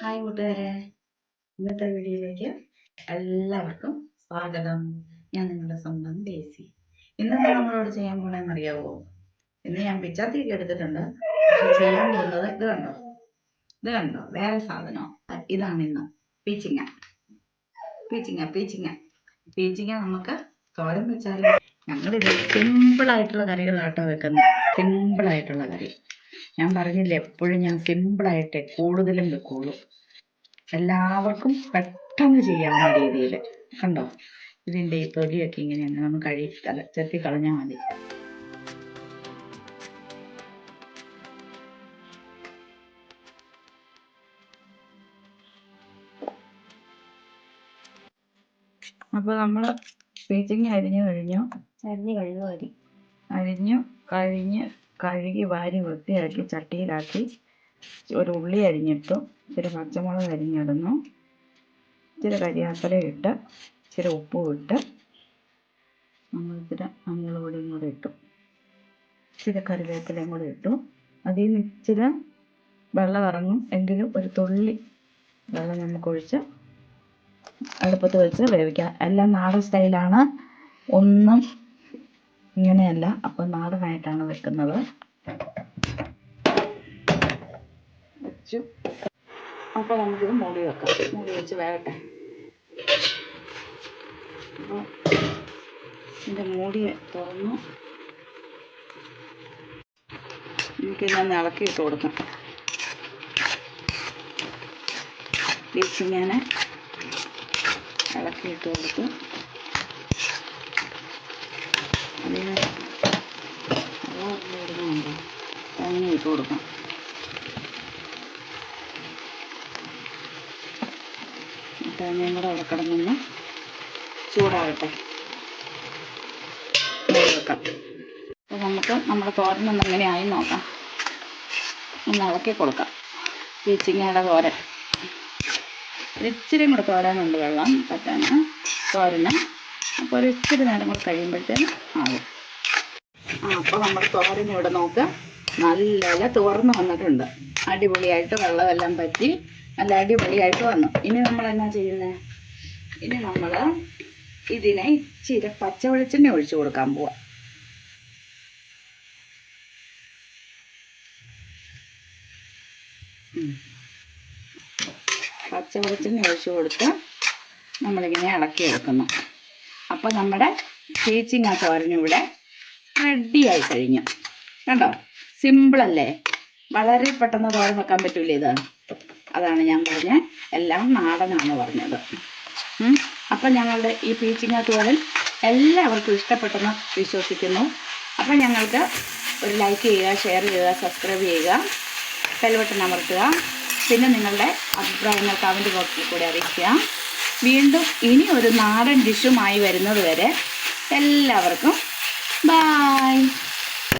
Hi കൂട്ടുകാരെ, ഇന്നത്തെ വീഡിയോയിലേക്ക് എല്ലാവർക്കും സ്വാഗതം. ഞാൻ നിങ്ങളുടെ സ്വന്തം ഡേസി. ഇന്ന് നമ്മളോട് ചെയ്യാൻ പോണെന്ന് അറിയാവോ? ഇന്ന് ഞാൻ പിച്ചാത്തിയൊക്കെ എടുത്തിട്ടുണ്ട്. ചെയ്യാൻ പോകുന്നത് ഇത് കണ്ടോ വേറെ സാധനം. ഇതാണ് ഇന്ന് പീച്ചിങ്ങ. പീച്ചിങ്ങ നമുക്ക് തോരൻ വെച്ചാലും ഞങ്ങളിത് സിമ്പിളായിട്ടുള്ള കറികളാട്ടോ വെക്കുന്നത്. സിമ്പിളായിട്ടുള്ള കറി. ഞാൻ പറഞ്ഞില്ലേ, എപ്പോഴും ഞാൻ സിമ്പിളായിട്ടേ കൂടുതലും വെക്കുള്ളൂ. എല്ലാവർക്കും പെട്ടെന്ന് ചെയ്യാവുന്ന രീതിയിൽ. കണ്ടോ, ഇതിൻ്റെ ഈ തൊലിയൊക്കെ ഇങ്ങനെയാണ്, നമ്മൾ ചെത്തി കളഞ്ഞാൽ മതി. അപ്പോൾ നമ്മൾ പീച്ചിങ്ങ കഴുകി വാരി വൃത്തിയാക്കി ചട്ടിയിലാക്കി ഒരു ഉള്ളി അരിഞ്ഞിട്ടു, ഇച്ചിരി പച്ചമുളക് അരിഞ്ഞിടുന്നു, ഇച്ചിരി കരിയാപ്പില ഇട്ട്, ഇച്ചിരി ഉപ്പും ഇട്ട്, നമ്മൾ ഇച്ചിരി മഞ്ഞൾപ്പൊടിയും കൂടെ ഇട്ടു, ഇച്ചിരി കറിവേപ്പിലയും കൂടെ ഇട്ടു. അതിൽ നിന്ന് ഇച്ചിരി വെള്ളം ഇറങ്ങും എങ്കിലും ഒരു തുള്ളി വെള്ളം നമുക്കൊഴിച്ച് അടുപ്പത്ത് വെച്ച് വേവിക്കാം. എല്ലാം നാടൻ സ്റ്റൈലാണ്, ഒന്നും ഇങ്ങനെയല്ല. അപ്പം നാടനായിട്ടാണ് വെക്കുന്നത്. അപ്പോൾ നമുക്കിത് മൂടി വെക്കാം. മൂടി വെച്ച് വേകട്ടെ. അപ്പോൾ ഇതിൻ്റെ മൂടി തുറന്നു നമുക്കിതൊന്ന് ഇളക്കിയിട്ട് കൊടുക്കാം. ഇങ്ങനെ ഇളക്കിയിട്ട് കൊടുത്ത് അതിന് ഇടുന്നുണ്ടോ അങ്ങനെ ഇട്ട് കൊടുക്കാം. തേങ്ങയും കൂടെ അവിടെ കിടന്നൊന്ന് ചൂടാകട്ടെ, വെക്കാം. അപ്പോൾ നമുക്ക് നമ്മുടെ തോരനൊന്ന് എങ്ങനെയായി നോക്കാം. ഒന്ന് ഇളക്കി കൊടുക്കാം. പീച്ചിങ്ങയുടെ തോരൻ ഒരിച്ചിരി കൂടെ തോരാനുണ്ട്, വെള്ളം പറ്റാന് തോരന്. അപ്പോൾ ഒരു ഇച്ചിരി നേരം കൂടെ കഴിയുമ്പോഴത്തേന് ആകും. അപ്പോൾ നമ്മുടെ തോരൻ ഇവിടെ നോക്കുക, നല്ല തുറന്ന് വന്നിട്ടുണ്ട്. അടിപൊളിയായിട്ട് വെള്ളമെല്ലാം പറ്റി നല്ല അടിപൊളിയായിട്ട് വന്നു. ഇനി നമ്മൾ എന്നാ ചെയ്യുന്നത്? ഇനി നമ്മൾ ഇതിനെ ഇച്ചിരി പച്ച വെളിച്ചെണ്ണ ഒഴിച്ചു കൊടുക്കാൻ പോവാം. പച്ച വെളിച്ചെണ്ണ ഒഴിച്ചു കൊടുത്ത് നമ്മളിങ്ങനെ ഇളക്കി എടുക്കുന്നു. അപ്പോൾ നമ്മുടെ പീച്ചിങ്ങ തോരൻ ഇവിടെ റെഡിയായി കഴിഞ്ഞു. കണ്ടോ, സിമ്പിളല്ലേ? വളരെ പെട്ടെന്ന് തോരൻ വെക്കാൻ പറ്റൂലേ ഇത്? അതാണ് ഞാൻ പറഞ്ഞത്, എല്ലാം നാടനാണ് പറഞ്ഞത്. അപ്പം ഞങ്ങളുടെ ഈ പീച്ചിങ്ങ തോരൻ എല്ലാവർക്കും ഇഷ്ടപ്പെട്ടെന്ന് വിശ്വസിക്കുന്നു. അപ്പം ഞങ്ങൾക്ക് ഒരു ലൈക്ക് ചെയ്യുക, ഷെയർ ചെയ്യുക, സബ്സ്ക്രൈബ് ചെയ്യുക, ബെൽ ബട്ടൺ അമർത്തുക. പിന്നെ നിങ്ങളുടെ അഭിപ്രായങ്ങൾ കമൻറ്റ് ബോക്സിൽ കൂടെ അറിയിക്കുക. വീണ്ടും ഇനി ഒരു നാടൻ ഡിഷുമായി വരുന്നത് വരെ എല്ലാവർക്കും ബായ്.